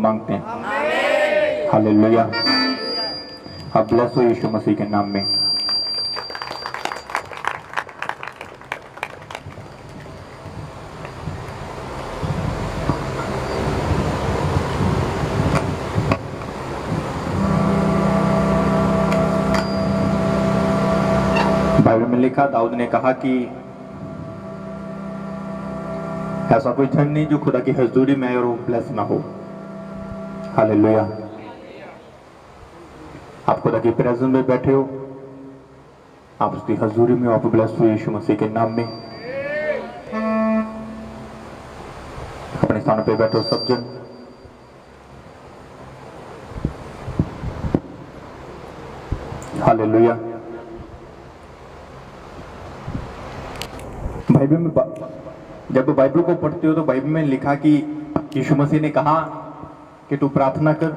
मांगते हैं। हालेलुया। आप ब्लेस हो यीशु मसीह के नाम में। बाइबल में लिखा, दाऊद ने कहा कि ऐसा कोई धन नहीं जो खुदा की हजूरी में और वो ब्लेस ना हो। हालेलुया। आप खुदा की प्रेजेंस में बैठे हो, आप उसकी हजूरी में, आप ब्लेस हो यीशु मसीह के नाम में। अपने स्थान पे बैठो सब जन। हालेलुया। बाइबल में जब बाइबल को पढ़ते हो तो बाइबल में लिखा कि यीशु मसीह ने कहा कि तू प्रार्थना कर।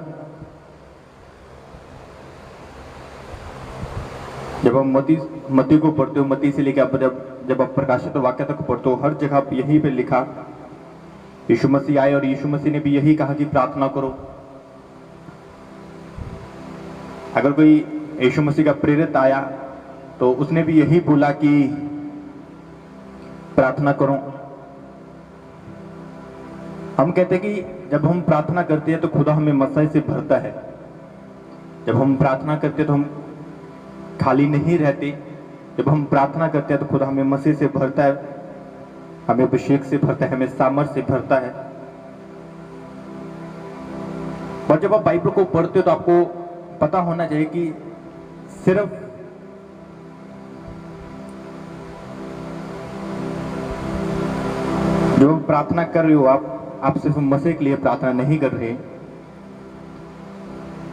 जब हम मत्ती को पढ़ते हो, मत्ती से लेकर जब आप प्रकाशित वाक्य तक पढ़ते हो, हर जगह यही पे लिखा यीशु मसीह आए और यीशु मसीह ने भी यही कहा कि प्रार्थना करो। अगर कोई यीशु मसीह का प्रेरित आया तो उसने भी यही बोला कि प्रार्थना करो। हम कहते हैं कि जब हम प्रार्थना करते हैं तो खुदा हमें मसीह से भरता है। जब हम प्रार्थना करते हैं तो हम खाली नहीं रहते। जब हम प्रार्थना करते हैं तो खुदा हमें मसीह से भरता है, हमें अभिषेक से भरता है, हमें सामर्थ से भरता है। और जब आप बाइबल को पढ़ते हो तो आपको पता होना चाहिए कि सिर्फ जो प्रार्थना कर रहे हो आप सिर्फ मसीह के लिए प्रार्थना नहीं कर रहे।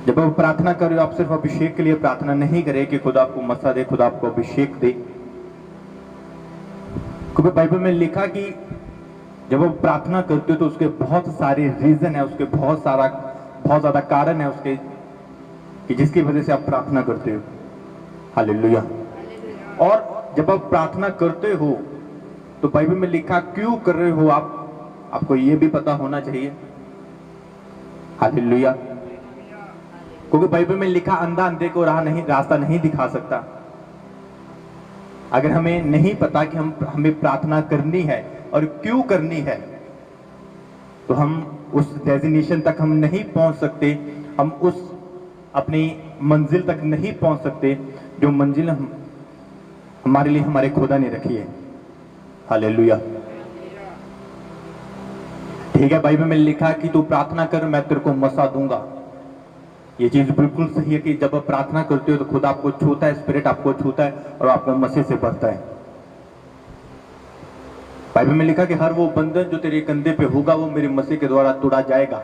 जब आप प्रार्थना कर रहे हो, आप सिर्फ अभिषेक के लिए प्रार्थना नहीं कर रहे कि खुदा आपको मसा दे, खुदा आपको अभिषेक दे। क्योंकि बाइबल में लिखा कि जब आप प्रार्थना करते हो तो उसके बहुत सारे रीजन है, उसके बहुत ज्यादा कारण है उसके कि जिसकी वजह से आप प्रार्थना करते हो। हालेलुया। और जब आप प्रार्थना करते हो तो बाइबल में लिखा क्यों कर रहे हो आपको ये भी पता होना चाहिए। हालेलुया। क्योंकि बाइबल में लिखा अंधा अंधे को रास्ता नहीं दिखा सकता। अगर हमें नहीं पता कि हमें प्रार्थना करनी है और क्यों करनी है तो हम उस डेजिग्नेशन तक हम नहीं पहुंच सकते, हम उस अपनी मंजिल तक नहीं पहुंच सकते जो मंजिल हमारे लिए हमारे खुदा ने रखी है। हालेलुया। ठीक है, बाइबल में लिखा कि तू प्रार्थना कर, मैं तेरे को मसा दूंगा। ये चीज बिल्कुल सही है कि जब आप प्रार्थना करते हो तो खुदा आपको छूता है, स्पिरिट आपको छूता है और आपको मसीह से भरता है। बाइबल में लिखा कि हर वो बंधन जो तेरे कंधे पे होगा वो मेरे मसीह के द्वारा तोड़ा जाएगा।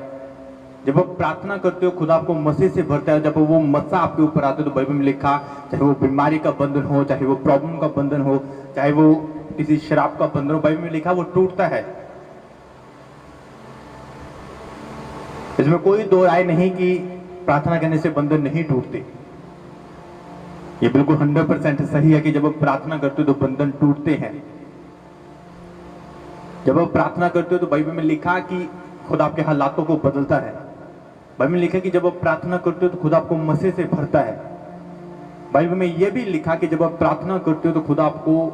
जब आप प्रार्थना करते हो खुदा आपको मसीह से भरता है। जब वो मसा आपके ऊपर आते हो तो बाइबल में लिखा चाहे वो बीमारी का बंधन हो, चाहे वो प्रॉब्लम का बंधन हो, चाहे वो किसी शराब का बंधन हो, बाइबल में लिखा वो टूटता है। इसमें कोई दो राय नहीं कि प्रार्थना करने से बंधन नहीं टूटते। ये बिल्कुल 100% सही है कि जब आप प्रार्थना करते हो तो बंधन टूटते हैं। जब आप प्रार्थना करते हो तो बाइबल में लिखा कि खुदा आपके हालातों को बदलता है। बाइबल में लिखा कि जब आप प्रार्थना करते हो तो खुदा आपको मसीह से भरता है। बाइबल में यह भी लिखा कि जब आप प्रार्थना करते हो तो खुदा आपको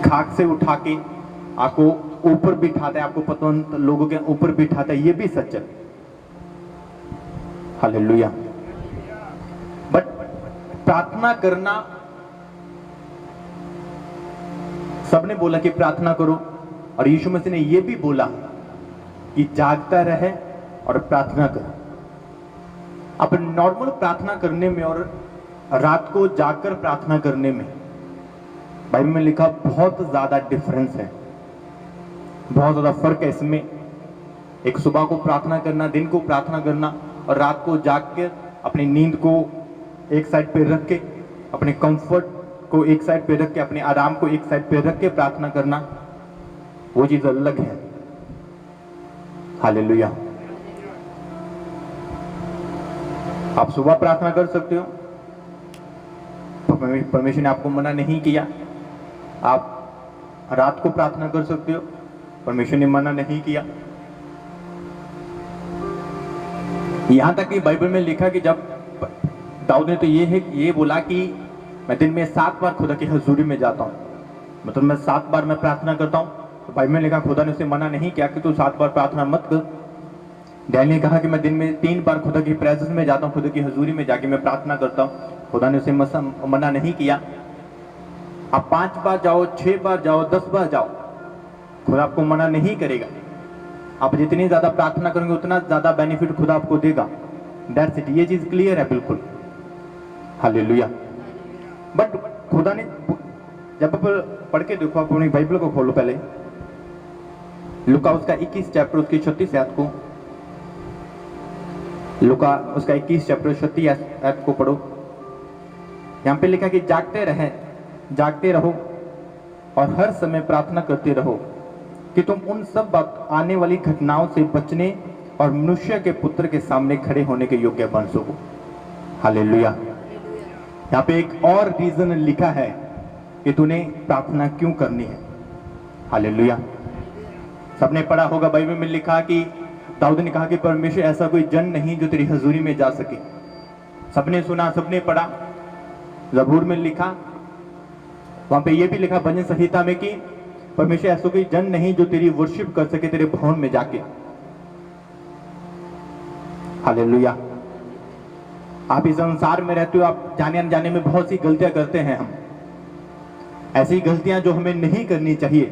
खाक से उठा के आपको ऊपर बिठाता है, आपको पतवंत लोगों के ऊपर बिठाता है। ये भी सच है। हालेलुया। बट प्रार्थना करना, सबने बोला कि प्रार्थना करो और यीशु मसीह ने यह भी बोला कि जागता रहे और प्रार्थना करो। अब नॉर्मल प्रार्थना करने में और रात को जागकर प्रार्थना करने में बाइबल में लिखा बहुत ज्यादा डिफरेंस है, बहुत ज्यादा फर्क है इसमें। एक सुबह को प्रार्थना करना, दिन को प्रार्थना करना और रात को जाग कर अपनी नींद को एक साइड पे रख के, अपने कंफर्ट को एक साइड पे रख के, अपने आराम को एक साइड पे रख के प्रार्थना करना, वो चीज अलग है। हालेलुया। आप सुबह प्रार्थना कर सकते हो, परमेश्वर ने आपको मना नहीं किया। आप रात को प्रार्थना कर सकते हो, परमेश्वर ने मना नहीं किया। यहां तक कि बाइबल में लिखा कि जब दाऊद ने तो ये बोला कि मैं दिन में 7 बार खुदा की हजूरी में जाता हूँ, मतलब मैं 7 बार मैं प्रार्थना करता हूँ। तो बाइबल में लिखा खुदा ने उसे मना नहीं किया कि तू 7 बार प्रार्थना मत कर। डैनियल ने कहा कि मैं दिन में 3 बार खुदा की प्रेजेंस में जाता हूँ, खुदा की हजूरी में जाके मैं प्रार्थना करता हूँ। खुदा ने उसे मना नहीं किया। आप 5 बार जाओ, 6 बार जाओ, 10 बार जाओ, खुदा आपको मना नहीं करेगा। आप जितनी ज्यादा प्रार्थना करेंगे उतना ज्यादा बेनिफिट खुदा आपको देगा। दैट्स इट, ये चीज क्लियर है बिल्कुल। हालेलुया। बट खुदा ने, जब आप पढ़ के देखो, आप अपनी बाइबल को खोलो पहले, लुका उसका 21 चैप्टर उसकी 36 आयत को, लुका उसका 21 चैप्टर 36 आयत को पढ़ो। यहां पे लिखा कि जागते रहो और हर समय प्रार्थना करते रहो कि तुम उन सब आने वाली घटनाओं से बचने और मनुष्य के पुत्र के सामने खड़े होने के योग्य बन सको। हालेलुया। यहाँ पे एक और रीजन लिखा है कि तूने प्रार्थना क्यों करनी है। हालेलुया। सबने पढ़ा होगा, बाइबल में लिखा कि दाऊद ने कहा कि परमेश्वर ऐसा कोई जन नहीं जो तेरी हजूरी में जा सके। सबने सुना, सबने पढ़ा। ज़बूर में लिखा, वहां पे ये भी लिखा भजन संहिता में कि परमेश्वर ऐसा कोई जन नहीं जो तेरी वर्शिप कर सके तेरे भवन में जाके। हालेलुया। आप इस संसार में रहते हो, आप जाने अनजाने में बहुत सी गलतियां करते हैं। हम ऐसी गलतियां जो हमें नहीं करनी चाहिए,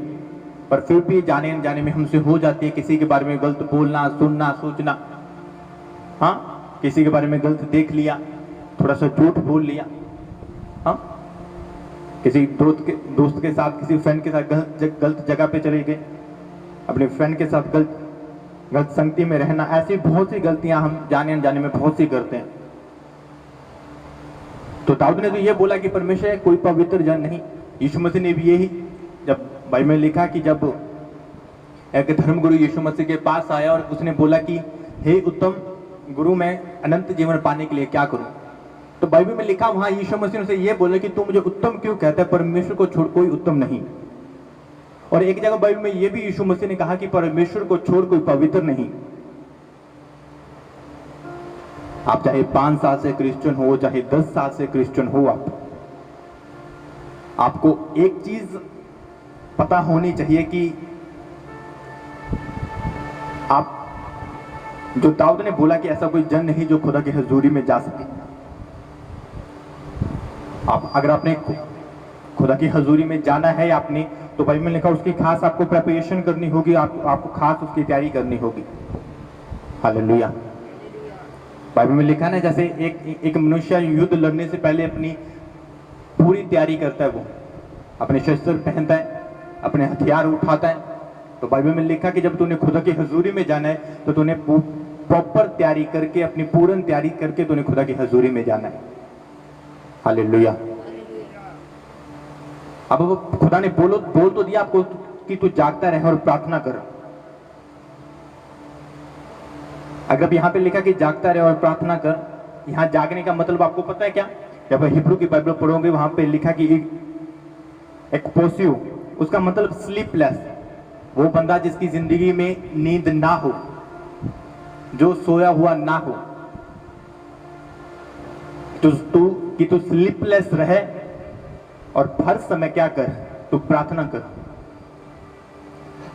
पर फिर भी जाने अनजाने में हमसे हो जाती है। किसी के बारे में गलत बोलना, सुनना, सोचना, हाँ, किसी के बारे में गलत देख लिया, थोड़ा सा झूठ बोल लिया, हाँ, किसी दोस्त के साथ, किसी फ्रेंड के साथ गलत जगह पे चले गए, अपने फ्रेंड के साथ गलत संगति में रहना। ऐसी बहुत सी गलतियां हम जाने अनजाने में बहुत सी करते हैं। तो दाऊद ने तो ये बोला कि परमेश्वर है कोई पवित्र जन नहीं। यीशु मसीह ने भी यही, जब बाइबल में लिखा कि जब एक धर्मगुरु यीशु मसीह के पास आया और उसने बोला कि हे उत्तम गुरु, मैं अनंत जीवन पाने के लिए क्या करूं, तो बाइबल में लिखा वहां यीशु मसीह ने ये बोला कि तू मुझे उत्तम क्यों कहता है, परमेश्वर को छोड़ कोई उत्तम नहीं। और एक जगह बाइबल में यह भी यीशु मसीह ने कहा कि परमेश्वर को छोड़ कोई पवित्र नहीं। आप चाहे 5 साल से क्रिश्चियन हो, चाहे 10 साल से क्रिश्चियन हो, आपको एक चीज पता होनी चाहिए कि आप, जो दाऊद ने बोला कि ऐसा कोई जन नहीं जो खुदा की हजूरी में जा सके। अगर आपने खुदा की हजूरी में जाना है आपने, तो बाइबल में लिखा उसकी खास आपको प्रिपरेशन करनी होगी, आपको खास उसकी तैयारी करनी होगी। हालेलुया। बाइबल में लिखा ना, जैसे एक मनुष्य युद्ध लड़ने से पहले अपनी पूरी तैयारी करता है, वो अपने शस्त्र पहनता है, अपने हथियार उठाता है। तो बाइबल में लिखा कि जब तूने खुदा की हजूरी में जाना है तो तूने प्रॉपर तैयारी करके, अपनी पूर्ण तैयारी करके तूने खुदा की हजूरी में जाना है। हालेलुया। अब खुदा ने बोल तो दिया आपको कि तू जागता रहे और प्रार्थना कर। अगर यहाँ पे लिखा कि जागता रहे और प्रार्थना कर, यहाँ जागने का मतलब आपको पता है क्या? जब हिब्रू की बाइबल पढ़ोगे वहां पे लिखा कि एक पोसियो, उसका मतलब स्लीपलेस, वो बंदा जिसकी जिंदगी में नींद ना हो, जो सोया हुआ ना हो। तो तू स्लीपलेस रहे और हर समय क्या कर, तू प्रार्थना कर।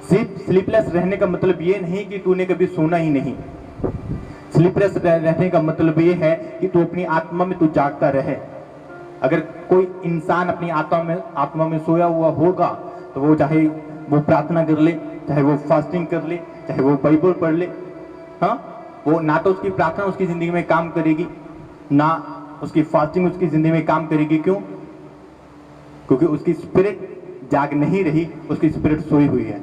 स्लीपलेस रहने का मतलब ये नहीं कि तूने कभी सोना ही नहीं। स्लीपलेस रहने का मतलब ये है कि तू अपनी आत्मा में तू जागता रहे। अगर कोई इंसान अपनी आत्मा में सोया हुआ होगा तो वो चाहे वो प्रार्थना कर ले, चाहे वो फास्टिंग कर ले, चाहे वो बाइबल पढ़ ले, हाँ, वो ना तो उसकी प्रार्थना उसकी जिंदगी में काम करेगी, ना उसकी फास्टिंग उसकी जिंदगी में काम करेगी। क्यों? क्योंकि उसकी स्पिरिट जाग नहीं रही, उसकी स्पिरिट सोई हुई है।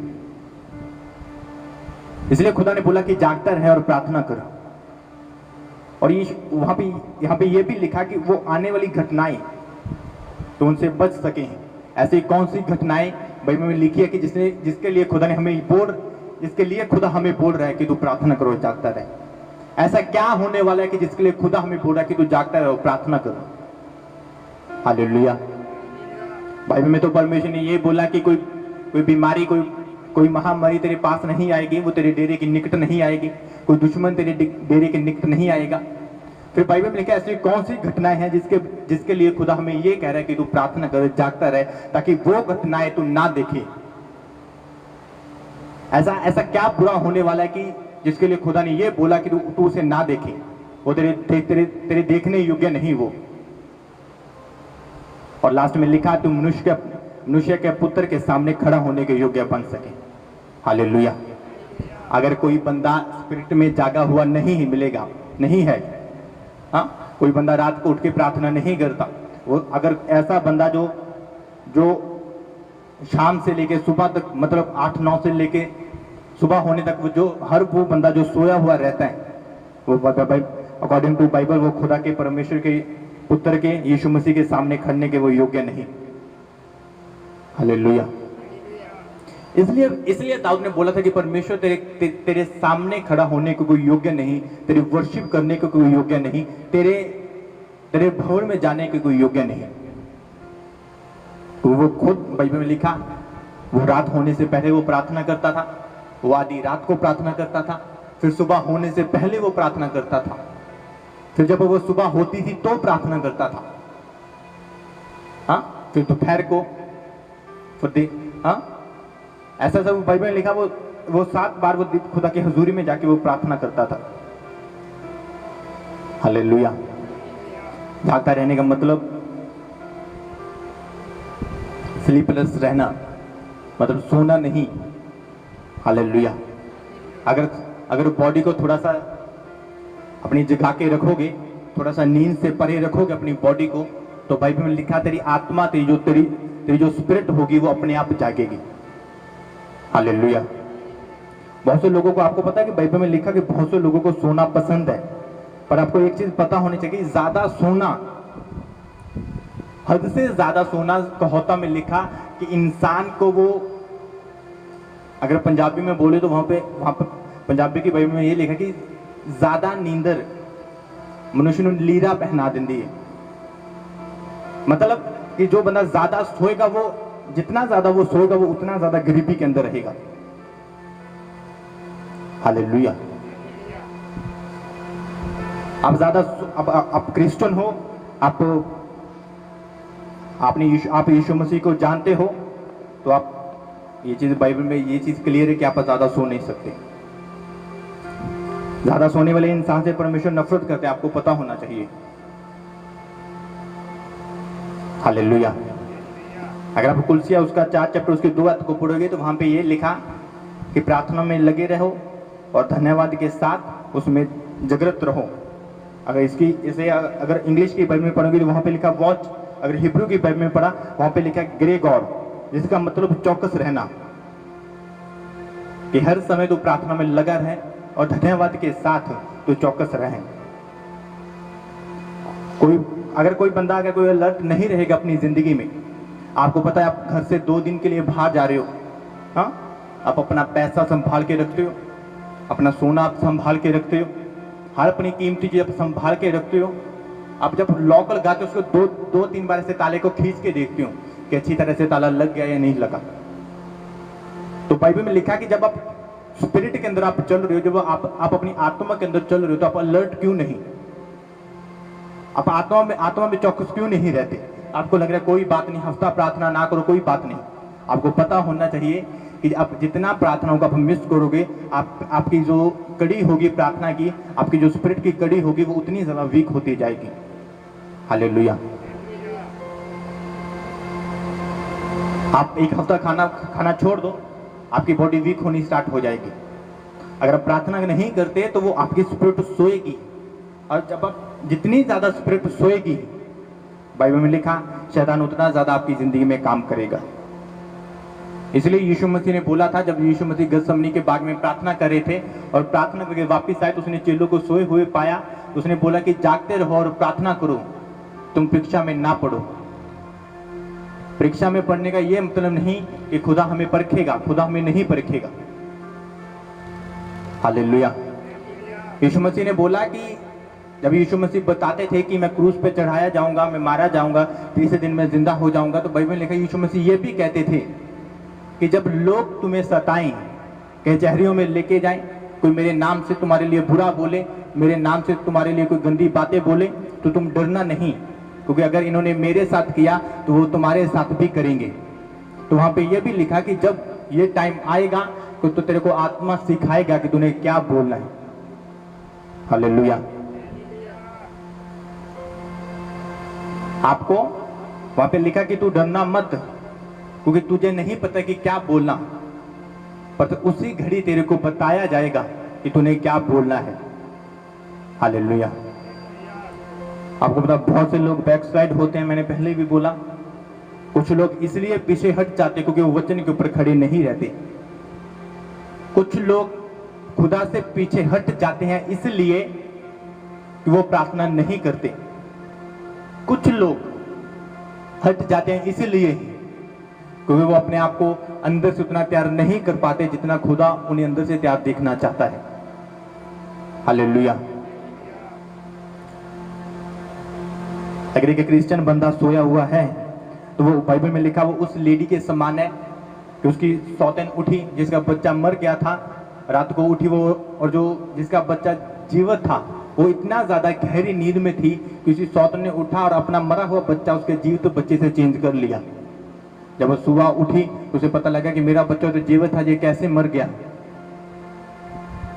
इसलिए खुदा ने बोला कि जागता रहे और प्रार्थना कर। और यहाँ पे ये भी लिखा कि वो आने वाली घटनाएं तो उनसे बच सके हैं। ऐसी कौन सी घटनाएं बाइबल में लिखी है कि जिसके लिए खुदा ने जिसके लिए खुदा हमें बोल रहा है कि तू प्रार्थना करो, जागता रहे। ऐसा क्या होने वाला है कि जिसके लिए खुदा हमें बोल रहा है कि तू जागता रहे और प्रार्थना करो। हालेलुया। बाइबल में तो परमेश्वर ने ये बोला कि कोई बीमारी, कोई महामारी तेरे पास नहीं आएगी, वो तेरे डेरे की निकट नहीं आएगी। कोई दुश्मन तेरे डेरे के निकट नहीं आएगा। फिर बाइबल में लिखा है ऐसी कौन सी घटनाएं हैं जिसके लिए खुदा हमें ये कह रहा है कि तू प्रार्थना कर, जागता रहे, ताकि वो घटनाएं तू ना देखे। ऐसा क्या बुरा होने वाला है कि जिसके लिए खुदा ने ये बोला कि तू उसे ना देखे, वो तेरे देखने योग्य नहीं वो। और लास्ट में लिखा तू मनुष्य के पुत्र के सामने खड़ा होने के योग्य बन सके। हालेलुया। अगर कोई बंदा स्पिरिट में जागा हुआ नहीं मिलेगा, नहीं है, हाँ, कोई बंदा रात को उठ के प्रार्थना नहीं करता, वो अगर ऐसा बंदा जो शाम से लेके सुबह तक, मतलब 8-9 से लेके सुबह होने तक वो बंदा जो सोया हुआ रहता है, वो अकॉर्डिंग टू बाइबल वो खुदा के परमेश्वर के पुत्र के यीशु मसीह के सामने खड़ने के वो योग्य नहीं। हालेलुया। इसलिए दाऊद ने बोला था कि परमेश्वर तेरे सामने खड़ा होने को कोई योग्य नहीं, तेरे वर्शिप करने को कोई योग्य नहीं, तेरे भवन में जाने को कोई योग्य नहीं। तो वो खुद बाइबल में लिखा, वो रात होने से पहले वो प्रार्थना करता था, वो आधी रात को प्रार्थना करता था, फिर सुबह होने से पहले वो प्रार्थना करता था, फिर जब वो सुबह होती थी तो प्रार्थना करता था, हाँ, फिर दोपहर को, फिर हाँ, ऐसा सब बाइबल में लिखा। वो 7 बार वो खुदा की हजूरी में जाके वो प्रार्थना करता था। हालेलुया। जागता रहने का मतलब स्लीपलेस रहना, मतलब सोना नहीं। हालेलुया। अगर बॉडी को थोड़ा सा अपनी जगा के रखोगे, थोड़ा सा नींद से परे रखोगे अपनी बॉडी को, तो बाइबल में लिखा तेरी आत्मा, तेरी जो स्पिरिट होगी वो अपने आप जागेगी। हालेलुया। बहुत से लोगों को, आपको पता है कि बाइबल में लिखा कि बहुत से लोगों को सोना पसंद है, पर आपको एक चीज पता होनी चाहिए, ज्यादा सोना, हद से ज्यादा सोना कहोता में लिखा कि इंसान को वो, अगर पंजाबी में बोले तो वहां पे पंजाबी की बाइबल में ये लिखा कि ज्यादा नींदर मनुष्य ਨੂੰ लीरा पहना देती है। मतलब कि जो बंदा ज्यादा सोएगा, वो जितना ज्यादा वो सोएगा वो उतना ज्यादा गरीबी के अंदर रहेगा। हालेलुया। आप क्रिश्चियन हो, आप यीशु मसीह को जानते हो, तो आप ये चीज बाइबल में ये चीज क्लियर है कि आप ज्यादा सो नहीं सकते। ज्यादा सोने वाले इंसान से परमेश्वर नफरत करते हैं, आपको पता होना चाहिए। हालेलुया। अगर आप कुलसिया उसका 4 चैप्टर उसके 2 अध्याय को पढ़ोगे तो वहां पे ये लिखा कि प्रार्थना में लगे रहो और धन्यवाद के साथ उसमें जागृत रहो। अगर इंग्लिश की बाइबल में पढ़ोगे तो वहां पे लिखा वॉच, अगर हिब्रू की बाइबल में पढ़ा वहां पे लिखा ग्रे गॉड, जिसका मतलब चौकस रहना, कि हर समय तो प्रार्थना में लगा रहे और धन्यवाद के साथ तो चौकस रहे। अगर कोई बंदा अगर कोई अलर्ट नहीं रहेगा अपनी जिंदगी में, आपको पता है आप घर से 2 दिन के लिए बाहर जा रहे हो, हाँ, आप अपना पैसा संभाल के रखते हो, अपना सोना आप संभाल के रखते हो, हर अपनी कीमती चीज आप संभाल के रखते हो। आप जब लॉक लगाते हो उसको 2-3 बार से ताले को खींच के देखते हो कि अच्छी तरह से ताला लग गया या नहीं लगा। तो बाइबल में लिखा कि जब आप स्पिरिट के अंदर आप चल रहे हो, जब आप अपनी आत्मा के अंदर चल रहे हो, तो आप अलर्ट क्यों नहीं, आप आत्मा में चौकस क्यों नहीं रहते? आपको लग रहा है कोई बात नहीं, हफ्ता प्रार्थना ना करो, कोई बात नहीं। आपको पता होना चाहिए कि आप जितना प्रार्थनाओं को आप मिस करोगे, आपकी जो कड़ी होगी प्रार्थना की, आपकी जो स्पिरिट की कड़ी होगी वो उतनी ज्यादा वीक होती जाएगी। हालेलुया। आप एक हफ्ता खाना छोड़ दो, आपकी बॉडी वीक होनी स्टार्ट हो जाएगी। अगर आप प्रार्थना नहीं करते तो वो आपकी स्पिरिट सोएगी, और जब आप जितनी ज्यादा स्पिरिट सोएगी, बाइबल में लिखा शैतान उतना ज्यादा आपकी जिंदगी में काम करेगा। इसलिए यीशु मसीह ने बोला था, जब यीशु मसीह गethsemane के बाग में प्रार्थना कर रहे थे और प्रार्थना करके वापस आए तो उसने चेलों को सोए हुए पाया, तो उसने बोला कि जागते रहो और प्रार्थना करो, तुम परीक्षा में ना पड़ो। परीक्षा में पढ़ने का यह मतलब नहीं कि खुदा हमें परखेगा, खुदा हमें नहीं परखेगा। हालेलुया। यीशु मसीह ने बोला कि जब यीशु मसीह बताते थे कि मैं क्रूस पे चढ़ाया जाऊंगा, मैं मारा जाऊंगा, तीसरे दिन मैं जिंदा हो जाऊंगा, तो बाइबल में लिखा यीशु मसीह ये भी कहते थे कि जब लोग तुम्हें सताएं, कचहरियों में लेके जाएं, कोई मेरे नाम से तुम्हारे लिए बुरा बोले, मेरे नाम से तुम्हारे लिए कोई गंदी बातें बोले, तो तुम डरना नहीं, क्योंकि अगर इन्होंने मेरे साथ किया तो वो तुम्हारे साथ भी करेंगे। तो वहां पे ये भी लिखा कि जब ये टाइम आएगा तो तेरे को आत्मा सिखाएगा कि तूने क्या बोलना है। हालेलुया। आपको वहां पे लिखा कि तू डरना मत, क्योंकि तुझे नहीं पता कि क्या बोलना, पर तो उसी घड़ी तेरे को बताया जाएगा कि तूने क्या बोलना है। हालेलुया। आपको पता बहुत से लोग बैकस्लाइड होते हैं, मैंने पहले भी बोला। कुछ लोग इसलिए पीछे हट जाते क्योंकि वो वचन के ऊपर खड़े नहीं रहते। कुछ लोग खुदा से पीछे हट जाते हैं इसलिए कि वो प्रार्थना नहीं करते। कुछ लोग हट जाते हैं इसलिए क्योंकि वो अपने आप को अंदर से उतना तैयार नहीं कर पाते जितना खुदा उन्हें अंदर से तैयार देखना चाहता है। हालेलुया। अगर एक क्रिश्चियन बंदा सोया हुआ है तो वो बाइबल में लिखा वो उस लेडी के समान है कि उसकी सौतेन उठी, जिसका बच्चा मर गया था, रात को उठी वो, और जो जिसका बच्चा जीवित था वो इतना ज्यादा गहरी नींद में थी कि उसी सौतेन ने उठा और अपना मरा हुआ बच्चा उसके जीवित बच्चे से चेंज कर लिया। जब वो सुबह उठी तो उसे पता लगा कि मेरा बच्चा तो जीवित था, ये कैसे मर गया।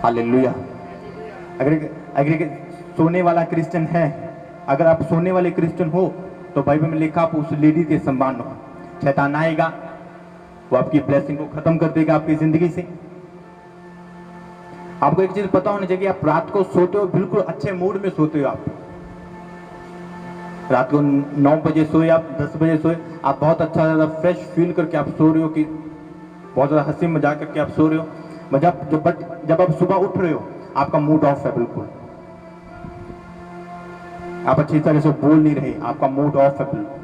हालेलुया। अगर सोने वाला क्रिश्चियन है, अगर आप सोने वाले क्रिश्चियन हो तो बाइबल में लिखा आप उस लेडी के समान हो। शैतान आएगा, वो आपकी ब्लेसिंग को खत्म कर देगा आपकी जिंदगी से। आपको एक चीज पता होनी चाहिए, आप रात को सोते हो बिल्कुल अच्छे मूड में सोते हो। आप रात को 9 बजे सोए, आप 10 बजे सोए, आप बहुत अच्छा ज्यादा फ्रेश फील करके आप सो रहे हो, कि बहुत ज्यादा हंसी मजाक करके आप सो रहे हो। जब आप सुबह उठ रहे हो आपका मूड ऑफ है, बिल्कुल आप अच्छी तरह से बोल नहीं रहे, आपका मूड ऑफ है बिल्कुल।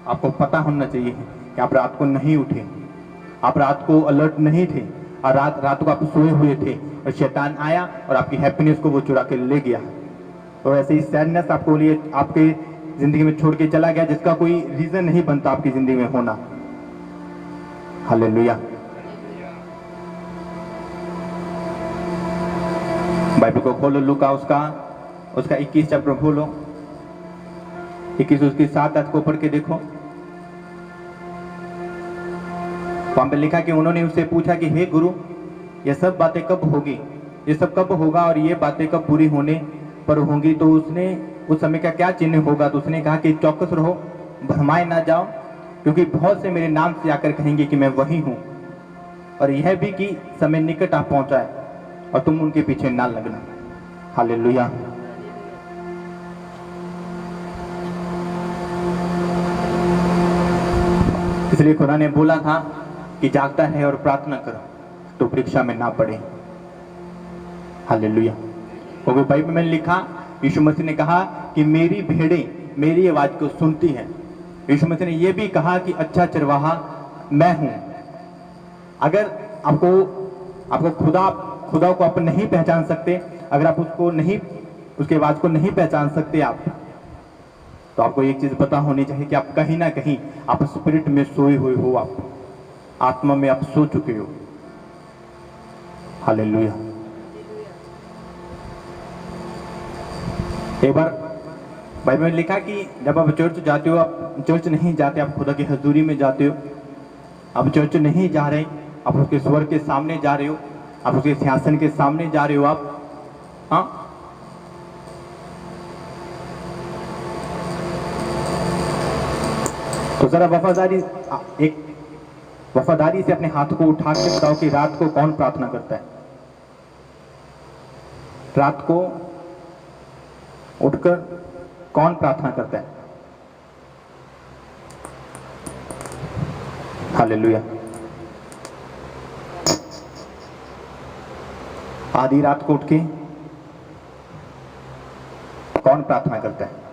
आपको पता होना चाहिए कि आप रात को नहीं उठे, आप रात को अलर्ट नहीं थे, और रात को आप सोए हुए थे और शैतान आया और आपकी हैप्पीनेस को वो चुरा के ले गया। तो ऐसे ही सैडनेस आपको लिए आपके जिंदगी में छोड़ के चला गया, जिसका कोई रीजन नहीं बनता आपकी जिंदगी में होना। हालेलुया। बाइबल को खोलो, लूका उसका 21 चैप्टर खोलो, 21 उसकी 7 आयत को पढ़ के देखो। वहां पे लिखा कि उन्होंने उससे पूछा कि हे गुरु, ये सब बातें कब होगी, ये सब कब होगा और ये बातें कब पूरी होने पर होंगी? तो उसने उस समय का क्या चिन्ह होगा? तो उसने कहा कि चौकस रहो, भरमाए ना जाओ, क्योंकि बहुत से मेरे नाम से आकर कहेंगे कि मैं वही हूं, और यह भी कि समय निकट आ पहुंचा है और तुम उनके पीछे ना लगना। हालेलुया। इसलिए खुदा ने बोला था कि जागता है और प्रार्थना करो तो परीक्षा में ना पड़े। हालेलुया। क्योंकि बाइबल में लिखा, यीशु मसीह ने कहा कि मेरी भेड़ें मेरी आवाज को सुनती हैं। यीशु मसीह ने यह भी कहा कि अच्छा चरवाहा मैं हूं। अगर आपको खुदा को आप नहीं पहचान सकते, अगर आप उसके आवाज को नहीं पहचान सकते आप, तो आपको एक चीज पता होनी चाहिए कि आप कहीं ना कहीं आप स्पिरिट में सोए हुए हो, आप आत्मा में आप सो चुके हो। हालेलुया। एक बार बाइबल में लिखा कि जब आप चर्च जाते हो, आप चर्च नहीं जाते, आप खुदा की हजूरी में जाते हो। आप चर्च नहीं जा रहे, आप उसके स्वर के सामने जा रहे हो, आप उसके सिंहासन के सामने जा रहे हो आप। हाँ, तो जरा वफादारी से अपने हाथ को उठा के बताओ कि रात को कौन प्रार्थना करता है? रात को उठकर कौन प्रार्थना करता है? हालेलुया। आधी रात को उठ के कौन प्रार्थना करता है?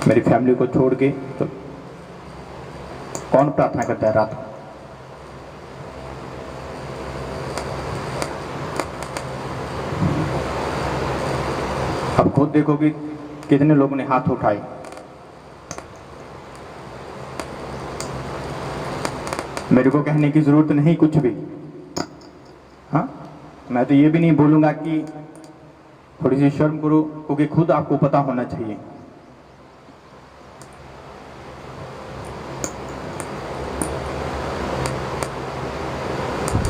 मेरी फैमिली को छोड़ के तो कौन प्रार्थना करता है रात को? अब खुद देखोगे कितने लोगों ने हाथ उठाए। मेरे को कहने की जरूरत नहीं कुछ भी। हाँ, मैं तो ये भी नहीं बोलूंगा कि थोड़ी सी शर्म करो, क्योंकि खुद आपको पता होना चाहिए।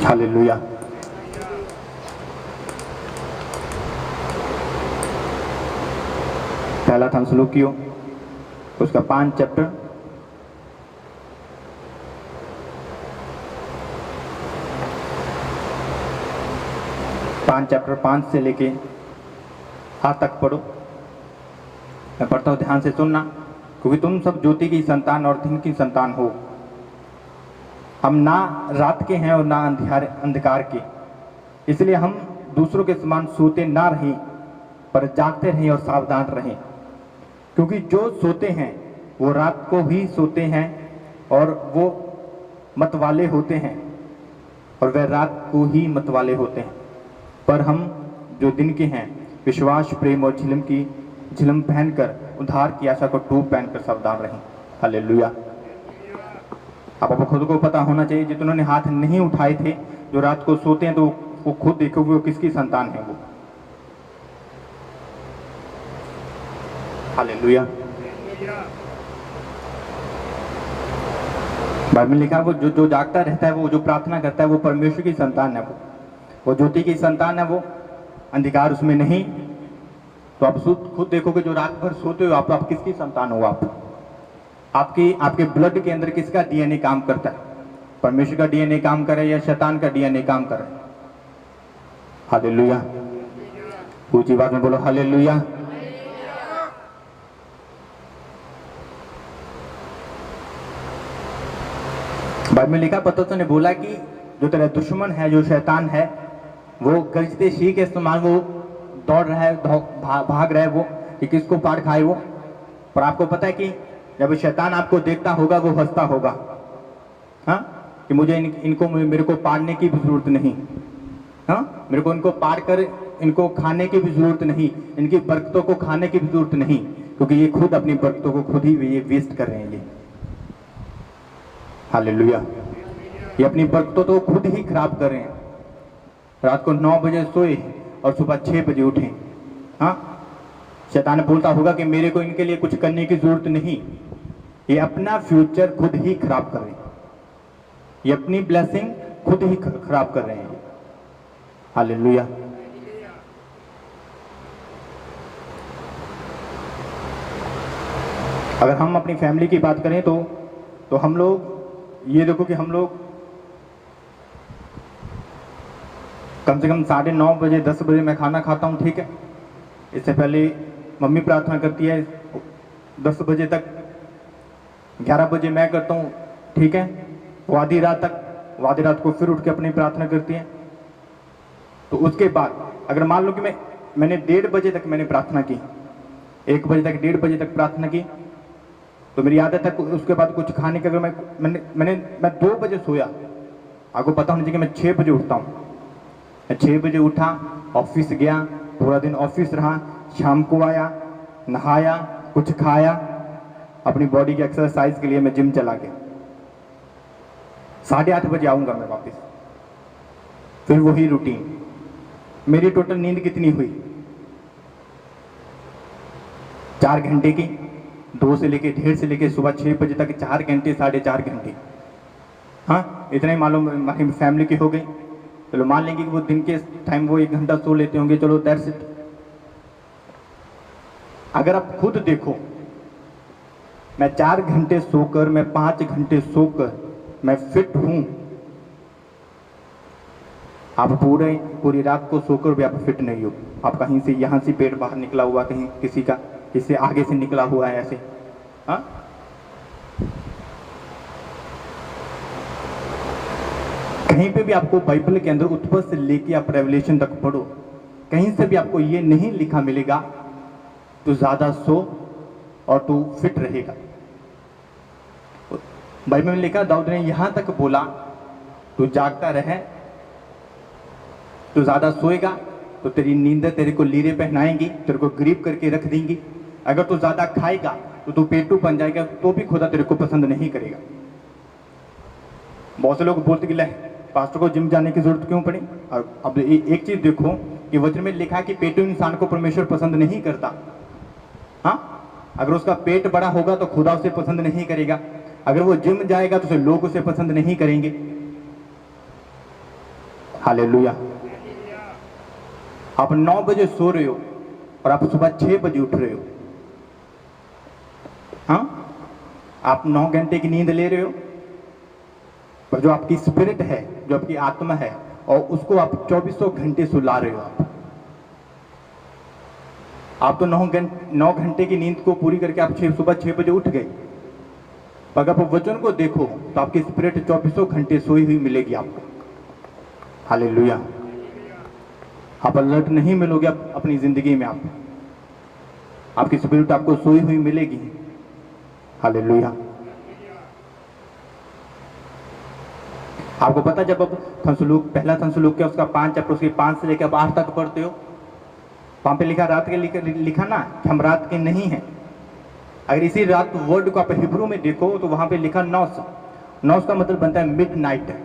हालेलुया। पहला था सलूकियों, उसका 5 चैप्टर, चैप्टर 5 से लेके हाथ तक पढ़ो। मैं पढ़ता हूँ, ध्यान से सुनना, क्योंकि तुम सब ज्योति की संतान और दिन की संतान हो। हम ना रात के हैं और ना अंधकार के, इसलिए हम दूसरों के समान सोते ना रहें, पर जागते रहें और सावधान रहें। क्योंकि जो सोते हैं वो रात को ही सोते हैं, और वो मतवाले होते हैं, और वह रात को ही मतवाले होते हैं। पर हम जो दिन के हैं, विश्वास, प्रेम और झिलम पहनकर, उद्धार की आशा को टूब पहनकर सावधान रहें। हालेलुया। आपको खुद को पता होना चाहिए, जिन्होंने हाथ नहीं उठाए थे, जो रात को सोते हैं, तो वो खुद देखो वो किसकी संतान है वो। हालेलुया। बाइबल में लिखा है, वो जो जागता रहता है, वो जो प्रार्थना करता है, वो परमेश्वर की संतान है। वो ज्योति की संतान है, वो अंधकार उसमें नहीं। तो आप खुद देखोगे, जो रात भर सोते हो आप किसकी संतान हो? आपके ब्लड के अंदर किसका डीएनए काम करता है? परमेश्वर का डीएनए काम करे या शैतान का डीएनए काम करे? हालेलुया। ऊंची बात में बोलो हालेलुया। बाइबल में लिखा, पतरस ने बोला कि जो तेरा दुश्मन है, जो शैतान है, वो गरजते सिंह के समान वो दौड़ रहा है, भाग रहा है, वो कि किसको पाड़ खाए वो। पर आपको पता है कि जब शैतान आपको देखता होगा, वो हंसता होगा। हाँ, कि मुझे इनको मेरे को पाड़ने की भी जरूरत नहीं। हाँ, मेरे को इनको पाड़ कर इनको खाने की भी जरूरत नहीं, इनकी बरकतों को खाने की भी जरूरत नहीं, क्योंकि ये खुद अपनी बरकतों को खुद ही ये वेस्ट कर रहे हैं। ये हालेलुया। ये अपनी बरकतों तो खुद ही खराब कर रहे हैं। रात को 9 बजे सोए और सुबह 6 बजे उठे। हाँ, शैतान बोलता होगा कि मेरे को इनके लिए कुछ करने की जरूरत नहीं। ये अपना फ्यूचर खुद ही खराब कर रहे हैं, ये अपनी ब्लेसिंग खुद ही खराब कर रहे हैं। हालेलुया। अगर हम अपनी फैमिली की बात करें तो हम लोग ये देखो कि हम लोग कम से कम 9:30 बजे 10 बजे मैं खाना खाता हूँ, ठीक है। इससे पहले मम्मी प्रार्थना करती है 10 बजे तक, 11 बजे मैं करता हूँ, ठीक है। वो आधी रात को फिर उठ के अपनी प्रार्थना करती है। तो उसके बाद अगर मान लो कि मैंने 1:30 बजे तक मैंने प्रार्थना की, 1 बजे तक 1:30 बजे तक प्रार्थना की, तो मेरी आदत है उसके बाद कुछ खाने के। अगर मैं 2 बजे सोया, आपको पता होना चाहिए कि मैं 6 बजे उठता हूँ। मैं 6 बजे उठा, ऑफिस गया, पूरा दिन ऑफिस रहा, शाम को आया, नहाया, कुछ खाया, अपनी बॉडी की एक्सरसाइज के लिए मैं जिम चला गया। 8:30 बजे आऊंगा मैं वापस, फिर वही रूटीन। मेरी टोटल नींद कितनी हुई? 4 घंटे की, 2 से लेके 1:30 से लेके सुबह 6 बजे तक 4 घंटे, 4.5 घंटे। हाँ, इतने मालूम हमारी फैमिली की हो गई। चलो मान लेंगे कि वो दिन के टाइम वो 1 घंटा सो लेते होंगे, चलो दैट्स इट। अगर आप खुद देखो, मैं 4 घंटे सोकर, मैं 5 घंटे सोकर मैं फिट हूं। आप पूरी रात को सोकर भी आप फिट नहीं हो। आप कहीं से यहां से पेट बाहर निकला हुआ, कहीं किसी आगे से निकला हुआ है ऐसे। हाँ, कहीं पे भी आपको बाइबल के अंदर उत्पत्ति से लेके आप रेवलेशन तक पढ़ो, कहीं से भी आपको ये नहीं लिखा मिलेगा तू ज्यादा सो और तू फिट रहेगा। बाइबल में लिखा, दाऊद ने यहां तक बोला, तू जागता रहे, तू ज्यादा सोएगा तो तेरी नींद तेरे को लीरे पहनाएंगी, तेरे को ग्रीप करके रख देंगी। अगर तू ज्यादा खाएगा तो तू पेटू बन जाएगा, तो भी खुदा तेरे को पसंद नहीं करेगा। बहुत से लोग बोलते कि ले पास्टर को जिम जाने की जरूरत क्यों पड़ी। और अब एक चीज देखो कि वचन में लिखा है कि पेटू इंसान को परमेश्वर पसंद नहीं करता। हाँ, अगर उसका पेट बड़ा होगा तो खुदा उसे पसंद नहीं करेगा, अगर वो जिम जाएगा तो उसे लोग उसे पसंद नहीं करेंगे। हालेलुया। आप 9 बजे सो रहे हो और आप सुबह 6 बजे उठ रहे हो। हाँ, आप 9 घंटे की नींद ले रहे हो, पर जो आपकी स्पिरिट है, जो आपकी आत्मा है, और उसको आप 24 घंटे सुला रहे हो। आप तो 9 घंटे की नींद को पूरी करके आप सुबह 6 बजे उठ गए, अगर आप वचन को देखो तो आपकी स्पिरिट 24 घंटे सोई हुई मिलेगी आपको। हालेलुया। आप अलर्ट नहीं मिलोगे अपनी जिंदगी में, आपकी स्पिरिट आपको सोई हुई मिलेगी। हालेलुया। आपको पता, जब आप थंसलूक, पहला थंसलूक क्या उसका 5 चैप्टर, उसके 5 से लेकर आप 8 तक पढ़ते हो, वहां पे लिखा रात के लिखा ना कि हम रात के नहीं हैं। अगर इसी रात वर्ड को आप हिब्रू में देखो तो वहां पे लिखा नौस का मतलब बनता है मिड नाइट,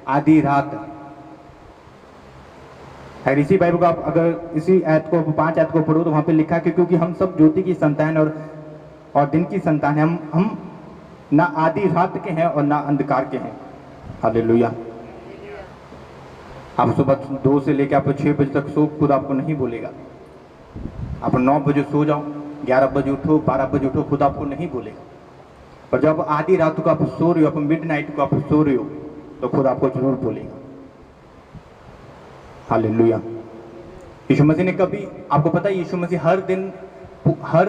आधी रात। अगर इसी बाइबल को आप अगर इसी आयत को 5 आयत को पढ़ो तो वहां पे लिखा कि क्योंकि हम सब ज्योति की संतान और दिन की संतान है, हम ना आधी रात के हैं और ना अंधकार के हैं। हालेलुया। आप सुबह 2 से लेकर आप 6 बजे तक सो, खुद आपको नहीं बोलेगा। आप 9 बजे सो जाओ, 11 बजे उठो, 12 बजे उठो, खुद आपको नहीं बोलेगा। पर जब आधी रात को आप सो रहे हो, आप मिड नाइट को आप सो रहे हो, तो खुद आपको जरूर बोलेगा। हालेलुया। यीशु मसीह ने कभी, आपको पता है यीशु मसीह हर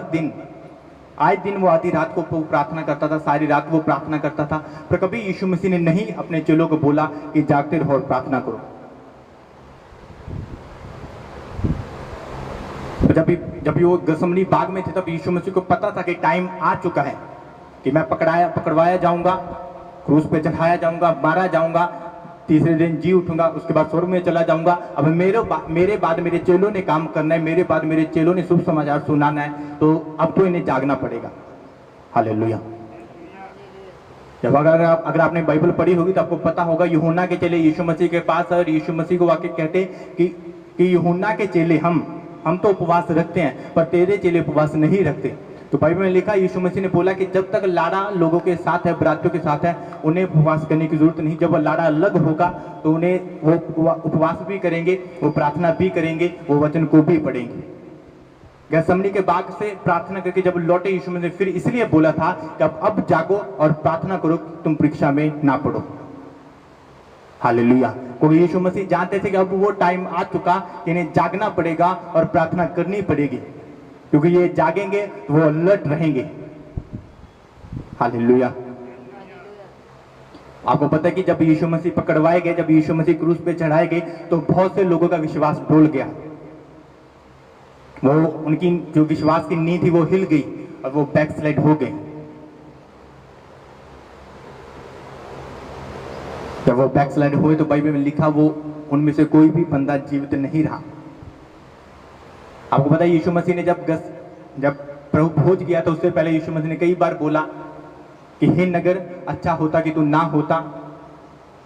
दिन आए दिन वो आधी रात को प्रार्थना करता था, सारी रात वो प्रार्थना करता था, पर कभी यीशु मसीह ने नहीं अपने चेलों को बोला कि जागते रहो और प्रार्थना करो। जब वो गसमनी बाग में थे तब यीशु मसीह को पता था कि टाइम आ चुका है कि मैं पकड़वाया जाऊंगा, क्रूस पे चढ़ाया जाऊंगा, मारा जाऊंगा, तीसरे दिन जी उठूंगा, उसके बाद स्वर्ग में चला जाऊंगा। अब मेरे बाद मेरे चेलों ने काम करना है, मेरे बाद मेरे चेलों ने शुभ समाचार सुनाना है, तो अब तो इन्हें जागना पड़ेगा। हालेलुया। जब अगर आपने बाइबल पढ़ी होगी तो आपको पता होगा यूहन्ना के चेले यीशु मसीह के पास और यीशु मसीह को वाकई कहते कि यूहन्ना के चेले हम तो उपवास रखते हैं, पर तेरे चेले उपवास नहीं रखते। तो बाइबल में लिखा, यीशु मसीह ने बोला कि जब तक लाड़ा लोगों के साथ है, बरातियों के साथ है, उन्हें उपवास करने की जरूरत नहीं। जब लाड़ा अलग होगा तो उन्हें वो उपवास भी करेंगे, वो प्रार्थना भी करेंगे, वो वचन को भी पढ़ेंगे। गैसमनी के बाग से प्रार्थना करके जब लौटे यीशु मसीह फिर इसलिए बोला था कि अब जागो और प्रार्थना करो, तुम परीक्षा में ना पड़ो। हालेलुया। क्योंकि यीशु मसीह जानते थे कि अब वो टाइम आ चुका कि इन्हें जागना पड़ेगा और प्रार्थना करनी पड़ेगी, क्योंकि ये जागेंगे तो वो अलर्ट रहेंगे। हालेलुया। आपको पता है कि जब यीशु मसीह पकड़वाए गए, जब यीशु मसीह क्रूस पे चढ़ाए गए, तो बहुत से लोगों का विश्वास डोल गया। वो उनकी जो विश्वास की नींव थी वो हिल गई और वो बैकस्लाइड हो गए। जब वो बैकस्लाइड हुए तो बाइबल में लिखा वो उनमें से कोई भी बंदा जीवित नहीं रहा। आपको पता है यीशु मसीह ने जब प्रभु भोज गया तो उससे पहले यीशु मसीह ने कई बार बोला कि हे नगर, अच्छा होता कि तू ना होता।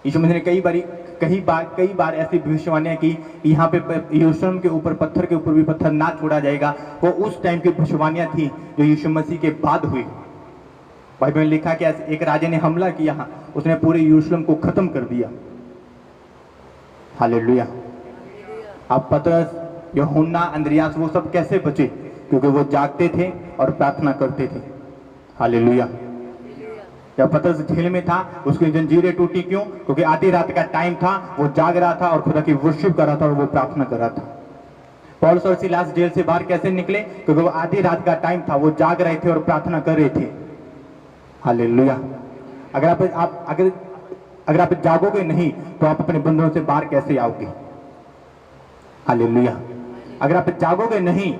यीशु मसीह ने कई बार ऐसी भविष्यवाणियां की, यहाँ पे यरूशलेम के ऊपर पत्थर के ऊपर भी पत्थर ना छोड़ा जाएगा। वो उस टाइम की भविष्यवाणियां थी जो यीशु मसीह के बाद हुई। बाइबल में लिखा कि एक राजा ने हमला किया, उसने पूरे यरूशलेम को खत्म कर दिया। हालेलुया। अब पतरस, यूहन्ना, अंद्रियास वो सब कैसे बचे? क्योंकि वो जागते थे और प्रार्थना करते थे। हालेलुया। जब पतरस जेल में था उसकी जंजीरें टूटी, क्यों? क्योंकि आधी रात का टाइम था, वो जाग रहा था और खुदा की वर्शिप कर रहा था और वो प्रार्थना कर रहा था। पौलुस और सीलास जेल से बाहर कैसे निकले? क्योंकि वो आधी रात का टाइम था, वो जाग रहे थे और प्रार्थना कर रहे थे। हालेलुया। अगर आप जागोगे नहीं तो आप अपने बंधनों से बाहर कैसे आओगे? हालेलुया। अगर आप जागोगे नहीं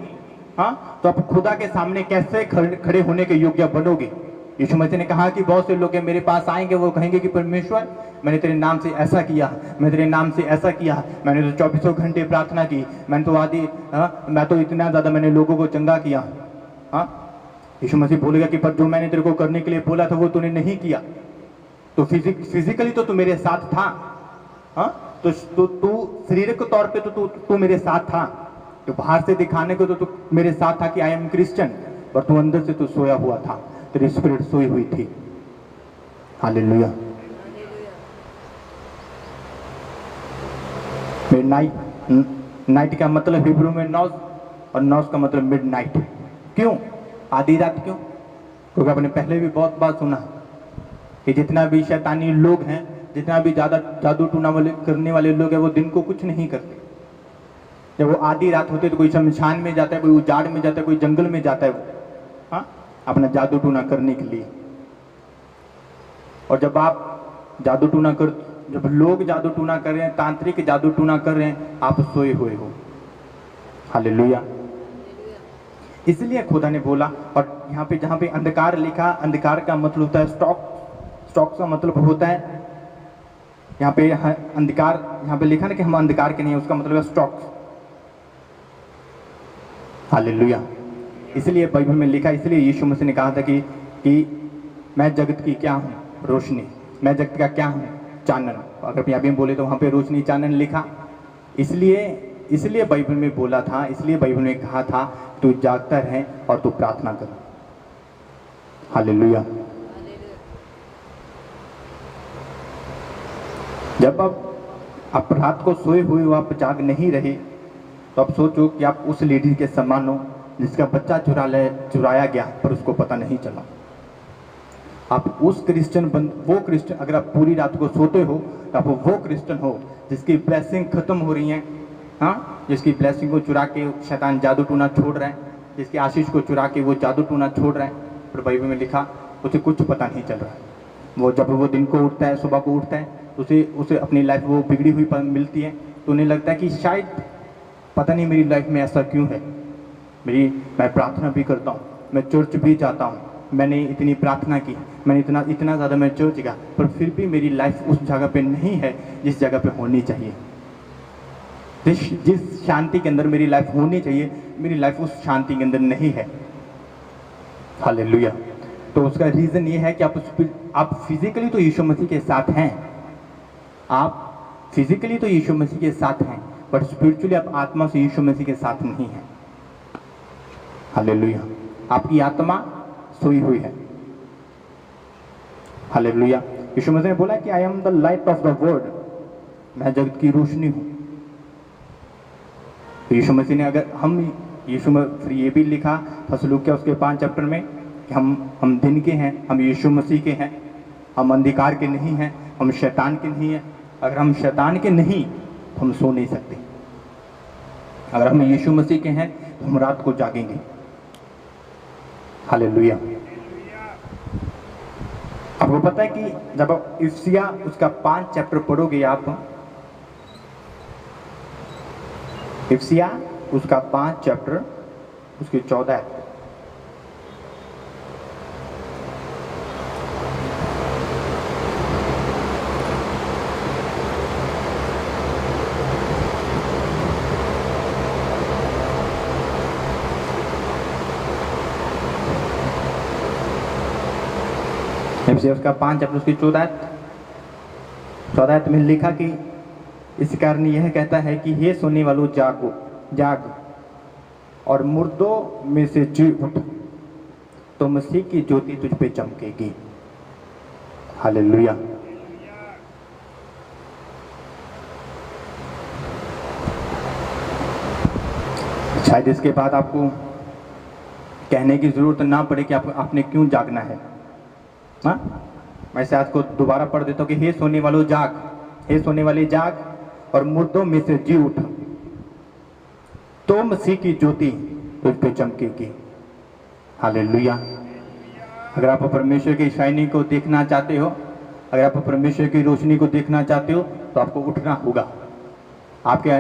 तो आप खुदा के सामने कैसे खड़े होने के योग्य बनोगे? यीशु मसीह ने कहा कि बहुत से लोग मेरे पास आएंगे, वो कहेंगे कि परमेश्वर, मैंने तेरे नाम से ऐसा किया, मैं तेरे नाम से ऐसा किया, मैंने तो 24 घंटे प्रार्थना की, मैंने तो मैं तो इतना ज्यादा मैंने लोगों को चंगा किया। यीशु मसीह बोलेगा कि पर जो मैंने तेरे को करने के लिए बोला था वो तूने नहीं किया। तो फिजिकली तो तू मेरे साथ था, हाँ, तो तू शारीरिक तौर पे तो तू मेरे साथ था, तो बाहर से दिखाने को तो तू मेरे साथ था कि आई एम क्रिश्चियन, पर तू अंदर से तू सोया हुआ था, तेरी स्पिरिट सोई हुई थी। हालेलुया। नाइट का मतलब हिब्रू में नौज, और नौज का मतलब मिडनाइट। क्यों आधी रात? क्यों? क्योंकि आपने पहले भी बहुत बार सुना कि जितना भी शैतानी लोग हैं, जितना भी ज़्यादा जादू टूना वाले करने वाले लोग हैं, वो दिन को कुछ नहीं करते। जब वो आधी रात होती है तो कोई शमशान में जाता है, कोई उजाड़ में जाता है, कोई जंगल में जाता है, वो हाँ अपना जादू टूना करने के लिए। और जब आप जादू टूना कर, जब लोग जादू टूना कर रहे हैं, तांत्रिक जादू टूना कर रहे हैं, आप सोए हुए हो। हालेलुया। इसलिए खुदा ने बोला, और यहाँ पे जहाँ पे अंधकार लिखा, अंधकार का मतलब होता है स्टॉक का मतलब होता है, यहाँ पे अंधकार, यहाँ पे लिखा ना कि हम अंधकार के नहीं, उसका मतलब है स्टॉक। हालेलुया। इसलिए बाइबल में लिखा, इसलिए यीशु मसीह ने कहा था कि मैं जगत की क्या हूँ? रोशनी। मैं जगत का क्या हूँ? चानन। अगर पंजाबी में बोले तो वहाँ पे रोशनी चानन लिखा। इसलिए बाइबल में बोला था, इसलिए बाइबल में कहा था तू जागता रहे और तू प्रार्थना कर। हालेलुया। जब आप रात को सोए हुए हो, आप जाग नहीं रहे, तो आप सोचो कि आप उस लेडी के समान हो जिसका बच्चा चुराया गया पर उसको पता नहीं चला। आप उस वो क्रिश्चियन, अगर आप पूरी रात को सोते हो तो आप वो क्रिश्चियन हो जिसकी ब्लेसिंग खत्म हो रही है, हाँ, जिसकी ब्लेसिंग को चुरा के शैतान जादू टूना छोड़ रहा है, जिसकी आशीष को चुरा के वो जादू टूना छोड़ रहा है। पर बाइबल में लिखा उसे कुछ पता नहीं चल रहा है। वो जब वो दिन को उठता है, सुबह को उठता है, उसे अपनी लाइफ वो बिगड़ी हुई मिलती है, तो उन्हें लगता है कि शायद पता नहीं मेरी लाइफ में ऐसा क्यों है। मैं प्रार्थना भी करता हूँ, मैं चर्च भी जाता हूँ, मैंने इतनी प्रार्थना की, मैंने इतना ज़्यादा मैं चर्च गया, पर फिर भी मेरी लाइफ उस जगह पे नहीं है जिस जगह पे होनी चाहिए। जिस शांति के अंदर मेरी लाइफ होनी चाहिए, मेरी लाइफ उस शांति के अंदर नहीं है। हालेलुया। तो उसका रीज़न ये है कि आप फिजिकली तो यीशु मसीह के साथ हैं, आप फिजिकली तो यीशु मसीह के साथ हैं, बट स्पिरिचुअली आप आत्मा से यीशु मसीह के साथ नहीं हैं। हालेलुया। आपकी आत्मा सोई हुई है। हालेलुया। यीशु मसीह ने बोला कि I am the light of the world, मैं जगत की रोशनी हूं। तो यीशु मसीह ने, अगर हम फिर ये भी लिखा थस्सलुनीकियों उसके 5 चैप्टर में कि हम दिन के हैं, हम यीशु मसीह के हैं, हम अंधकार के नहीं हैं, हम शैतान के नहीं हैं। अगर हम शैतान के नहीं तो हम सो नहीं सकते। अगर हम यीशु मसीह के हैं तो हम रात को जागेंगे। हालेलुया। आपको पता है कि जब आप इफिसिया उसका 5 चैप्टर पढ़ोगे, आप इफिसिया उसका 5 चैप्टर उसकी 14 उसका 5 चैप्टर उसकी 14 में लिखा कि इस कारण यह कहता है कि हे सोने वालों जाग और मुर्दों में से जी उठ, तो मसीह की ज्योति तुझ पे चमकेगी। हालेलुया। शायद इसके बाद आपको कहने की जरूरत ना पड़े कि आपने क्यों जागना है। हाँ, मैं इसे आज को दोबारा पढ़ देता हूँ कि हे सोने वालों जाग, हे सोने वाले जाग और मुर्दों में से जी उठ, तो मसीह की ज्योति तुझ पे चमकेगी। हालेलुया। अगर आप परमेश्वर की शाइनिंग को देखना चाहते हो, अगर आप परमेश्वर की रोशनी को देखना चाहते हो, तो आपको उठना होगा। आपके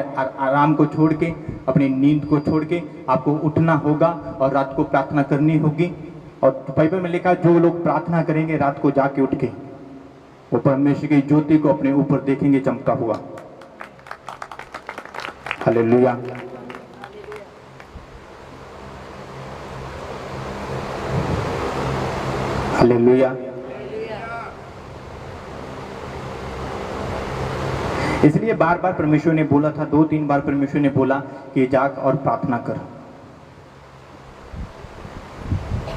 आराम को छोड़ के, अपनी नींद को छोड़ के आपको उठना होगा और रात को प्रार्थना करनी होगी। और बाइबल में लिखा, जो लोग प्रार्थना करेंगे रात को जाके उठ के, वो परमेश्वर की ज्योति को अपने ऊपर देखेंगे चमकता हुआ। हालेलुया। हालेलुया। इसलिए बार बार परमेश्वर ने बोला था, 2-3 बार परमेश्वर ने बोला कि जाग और प्रार्थना कर।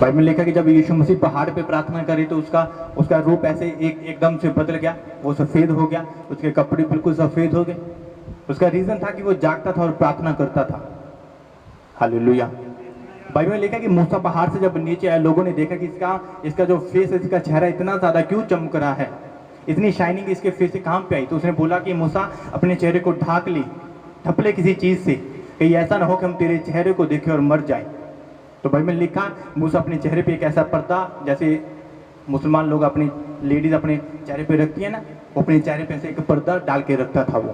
बाइबल में लिखा कि जब यीशु मसीह पहाड़ पे प्रार्थना करे तो उसका रूप ऐसे एकदम से बदल गया, वो सफेद हो गया, उसके कपड़े बिल्कुल सफेद हो गए। उसका रीजन था कि वो जागता था और प्रार्थना करता था। हालेलुया। बाइबल में लिखा कि मूसा पहाड़ से जब नीचे आया, लोगों ने देखा कि इसका जो फेस है, इसका चेहरा इतना ज्यादा क्यों चमक रहा है, इतनी शाइनिंग इसके फेस से कहां पे आई। तो उसने बोला कि मूसा अपने चेहरे को ढाक ले किसी चीज से, कहीं ऐसा ना हो कि हम तेरे चेहरे को देखें और मर जाए। तो बाइबल में लिखा मूसा अपने चेहरे पे एक ऐसा पर्दा, जैसे मुसलमान लोग अपनी लेडीज अपने चेहरे पे रखती है ना, वो अपने चेहरे पे ऐसे एक पर्दा डाल के रखता था वो।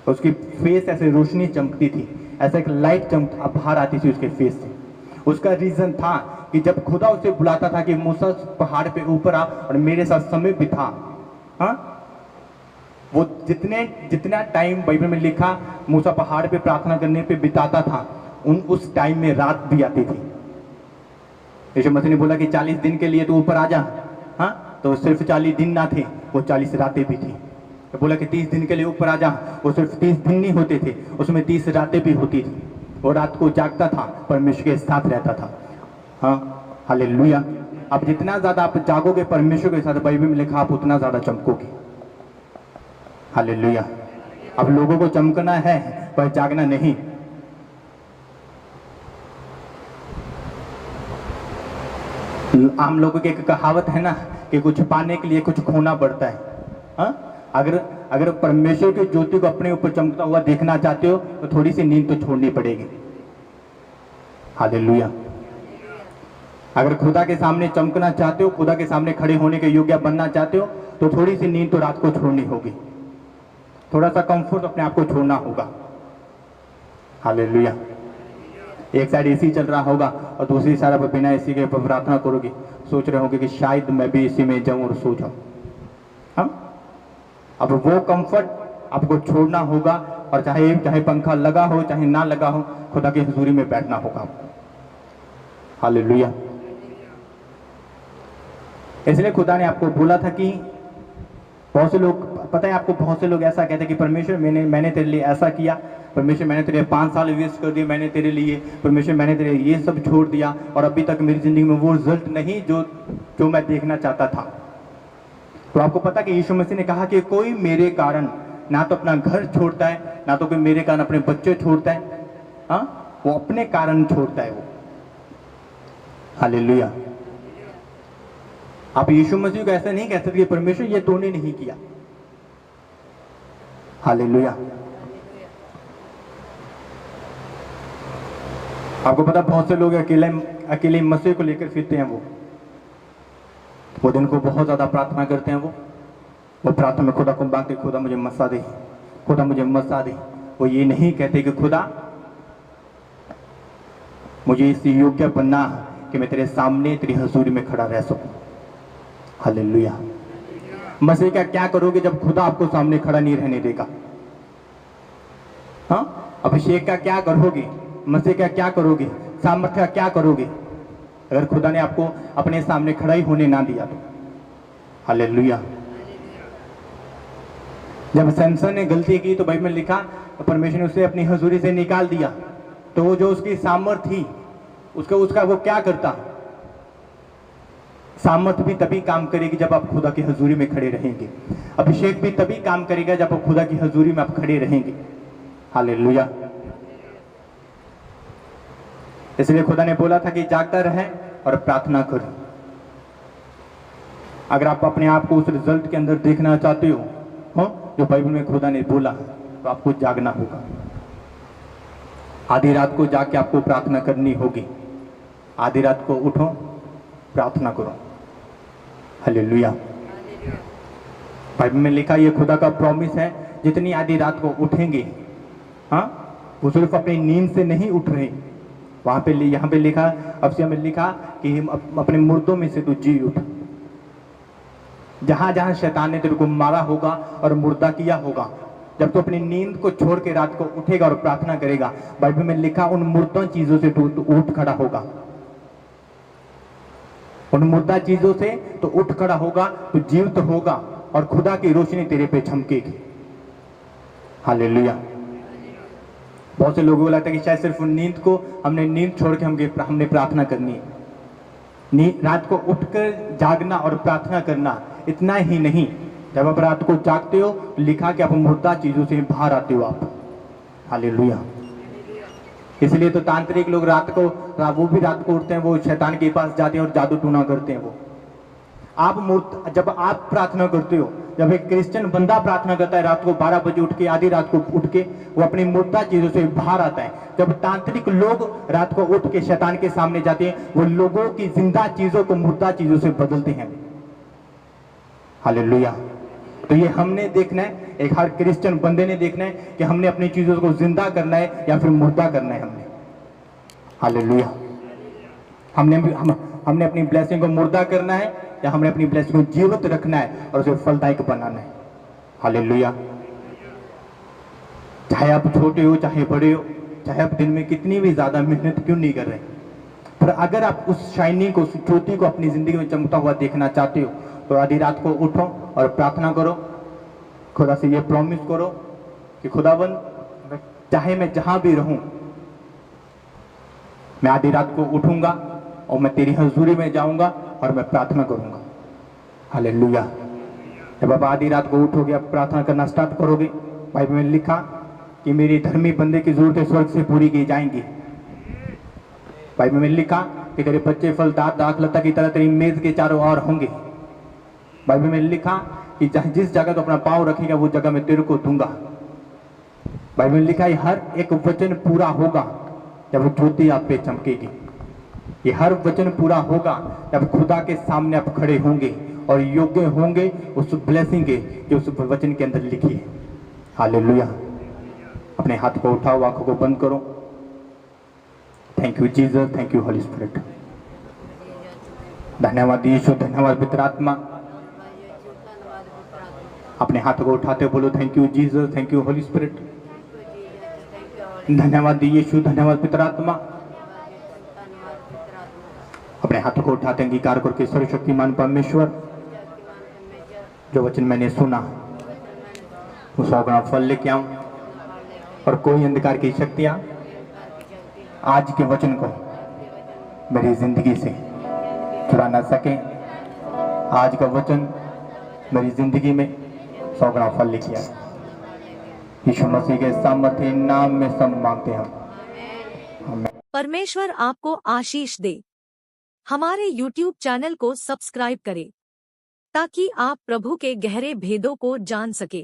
तो उसकी फेस ऐसे रोशनी चमकती थी, ऐसा एक लाइट चमक बाहर आती थी उसके फेस से। उसका रीजन था कि जब खुदा उसे बुलाता था कि मूसा पहाड़ पे ऊपर आ और मेरे साथ समय बिता, हाँ, वो जितना टाइम बाइबल में लिखा मूसा पहाड़ पे प्रार्थना करने पे बिताता था, उस टाइम में रात भी आती थी। यीशु मसीह ने बोला कि 40 दिन के लिए तो ऊपर आ जा, हाँ, तो सिर्फ 40 दिन ना थे, वो 40 रातें भी थी। तो बोला कि 30 दिन के लिए ऊपर आ जा, वो सिर्फ 30 दिन नहीं होते थे, उसमें 30 रातें भी होती थी। वो रात को जागता था, परमेश्वर के साथ रहता था। हाँ, हालेलुया। अब जितना ज्यादा आप जागोगे परमेश्वर के साथ, बाइबल में लिखा, आप उतना ज्यादा चमकोगे। हालेलुया। अब लोगों को चमकना है पर जागना नहीं। आम लोगों की एक कहावत है ना कि कुछ पाने के लिए कुछ खोना पड़ता है। हाँ? अगर परमेश्वर की ज्योति को अपने ऊपर चमकता हुआ देखना चाहते हो तो थोड़ी सी नींद तो छोड़नी पड़ेगी। हालेलुया। अगर खुदा के सामने चमकना चाहते हो, खुदा के सामने खड़े होने के योग्य बनना चाहते हो, तो थोड़ी सी नींद तो रात को छोड़नी होगी, थोड़ा सा कंफर्ट अपने आप को छोड़ना होगा। हालेलुया। एक साइड एसी चल रहा होगा और दूसरी साइड आप बिना एसी के प्रार्थना करोगे, सोच रहे होगे कि शायद मैं भी एसी में जाऊं और सो जाऊं। हम अब वो कंफर्ट आपको छोड़ना होगा, और चाहे पंखा लगा हो चाहे ना लगा हो, खुदा की हुजूरी में बैठना होगा आपको। हालेलुया। इसलिए खुदा ने आपको बोला था कि बहुत से लोग, पता है आपको, बहुत से लोग ऐसा कहते हैं कि परमेश्वर मैंने तेरे लिए ऐसा किया, परमेश्वर मैंने तेरे 5 साल वेस्ट कर दिए मैंने तेरे लिए, परमेश्वर मैंने तेरे ये सब छोड़ दिया और अभी तक मेरी जिंदगी में वो रिजल्ट नहीं जो मैं देखना चाहता था। तो आपको पता कि यीशु मसीह ने कहा कि कोई मेरे कारण ना तो अपना घर छोड़ता है, ना तो कोई मेरे कारण अपने बच्चे छोड़ता है, हाँ, वो अपने कारण छोड़ता है वो। हालेलुया। आप यीशु मसीह को ऐसा नहीं कह सकते कि परमेश्वर ये तूने नहीं किया। हालेलुया। आपको पता बहुत से लोग अकेले मसीह को लेकर फिरते हैं। वो दिन को बहुत ज्यादा प्रार्थना करते हैं। वो प्रार्थना में खुदा को मांगते, खुदा मुझे मसा दे, खुदा मुझे मसा दे। वो ये नहीं कहते कि खुदा मुझे इस योग्य बनना कि मैं तेरे सामने तेरी हजूरी में खड़ा रह सकूं। हालेलुया। मसीह का क्या करोगे जब खुदा आपको सामने खड़ा नहीं रहने देगा? हाँ, अभिषेक का क्या करोगे? मसीह का क्या करोगे? सामर्थ्य का क्या करोगे अगर खुदा ने आपको अपने सामने खड़ा ही होने ना दिया तो? हालेलुया। जब सैमसन ने गलती की तो बाइबल में लिखा तो परमेश्वर ने उसे अपनी हजूरी से निकाल दिया। तो वो जो उसकी सामर्थ्य थी उसका वो क्या करता? सामर्थ भी तभी काम करेगी जब आप खुदा की हजूरी में खड़े रहेंगे। अभिषेक भी तभी काम करेगा जब आप खुदा की हजूरी में आप खड़े रहेंगे। हालेलुया। इसलिए खुदा ने बोला था कि जागता रहे और प्रार्थना करो। अगर आप अपने आप को उस रिजल्ट के अंदर देखना चाहते हो जो बाइबल में खुदा ने बोला, तो आपको जागना होगा। आधी रात को जाग के आपको प्रार्थना करनी होगी। आधी रात को उठो, प्रार्थना करो। हालेलुया। बाइबल में लिखा, ये खुदा का प्रॉमिस है, जितनी आधी रात को उठेंगे, हाँ, वो सिर्फ अपनी नींद से नहीं उठ रहे। यहाँ पे लिखा, अफसिया में लिखा कि हम अपने मुर्दों में से तू जी उठ। जहां जहां शैतान ने तेरे को मारा होगा और मुर्दा किया होगा, जब तू अपनी नींद को छोड़ के रात को उठेगा और प्रार्थना करेगा, बाइबल में लिखा उन मुर्दा चीजों से तू उठ खड़ा होगा। उन मुर्दा चीजों से तो उठ खड़ा होगा, तो जीवित होगा और खुदा की रोशनी तेरे पे चमकेगी। हालेलुया। बहुत से लोगों को लगता है कि शायद सिर्फ नींद को नींद छोड़ के हमने प्रार्थना करनी है। रात को उठकर जागना और प्रार्थना करना इतना ही नहीं, जब आप रात को जागते हो लिखा कि आप मुर्दा चीजों से बाहर आते हो आप। हालेलुया। इसलिए तो तांत्रिक लोग वो भी रात को उठते हैं, वो शैतान के पास जाते हैं और जादू टूना करते हैं। वो जब आप प्रार्थना करते हो, जब एक क्रिश्चियन बंदा प्रार्थना करता है रात को 12 बजे उठ के, आधी रात को उठ के, वो अपनी मुर्दा चीजों से बाहर आता है। जब तांत्रिक लोग रात को उठ के शैतान के सामने जाते हैं, वो लोगों की जिंदा चीजों को मुर्दा चीजों से बदलते हैं। हालेलुया। तो ये हमने देखना है, एक हर क्रिश्चियन बंदे ने देखना है कि हमने अपनी चीजों को जिंदा करना है या फिर मुर्दा करना है हमने। हालेलुया। हमने अपनी ब्लेसिंग को मुर्दा करना है या हमने अपनी ब्लेसिंग को जीवित रखना है और उसे फलदायक बनाना है। हालेलुया। चाहे आप छोटे हो चाहे बड़े हो, चाहे आप दिन में कितनी भी ज्यादा मेहनत क्यों नहीं कर रहे, पर अगर आप उस शाइनिंग को, उस ज्योति को अपनी जिंदगी में चमकता हुआ देखना चाहते हो, तो आधी रात को उठो और प्रार्थना करो। खुदा से ये प्रॉमिस करो कि खुदाबंद, चाहे मैं जहां भी रहूं, मैं आधी रात को उठूंगा और मैं तेरी हजूरी में जाऊंगा और मैं प्रार्थना करूंगा। हालेलुया। जब आप आधी रात को उठोगे, आप प्रार्थना करना स्टार्ट करोगे, बाइबल में लिखा कि मेरी धर्मी बंदे की जरूरतें स्वर्ग से पूरी की जाएंगी। बाइबल में लिखा कि तेरे बच्चे फल दाखलता की तरह तेरी मेज के चारों ओर होंगे। बाइबल में लिखा कि जिस जगह तो अपना पांव रखेगा वो जगह मैं तेरे को दूंगा। बाइबल में लिखा है हर एक वचन पूरा होगा जब वो ज्योति आप पे चमकेगी। ये हर वचन पूरा होगा जब खुदा के सामने आप खड़े होंगे और योग्य होंगे उस ब्लेसिंग के जो उस वचन के अंदर लिखी है। हालेलुया। अपने हाथ को उठाओ, आंखों को बंद करो। Thank you Jesus, thank you Holi spirit. धन्यवाद यीशु, धन्यवाद पवित्र आत्मा। अपने हाथ को उठाते बोलो thank you Jesus, thank you Holi spirit. धन्यवाद यीशु, धन्यवाद पवित्र आत्मा। अपने हाथों को उठाते अंगीकार करके सर्वशक्तिमान परमेश्वर, जो वचन मैंने सुना वो 100 गुना फल लेके आऊं और कोई अंधकार की शक्तियां आज के वचन को मेरी जिंदगी से चुरा ना सके। आज का वचन मेरी जिंदगी में 100 गुना फल लेके आए। यीशु मसीह के सामर्थ्य नाम में सब मांगते हैं। परमेश्वर आपको आशीष दे। हमारे YouTube चैनल को सब्सक्राइब करें ताकि आप प्रभु के गहरे भेदों को जान सके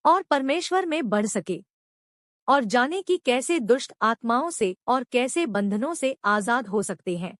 और परमेश्वर में बढ़ सके और जाने कि कैसे दुष्ट आत्माओं से और कैसे बंधनों से आजाद हो सकते हैं।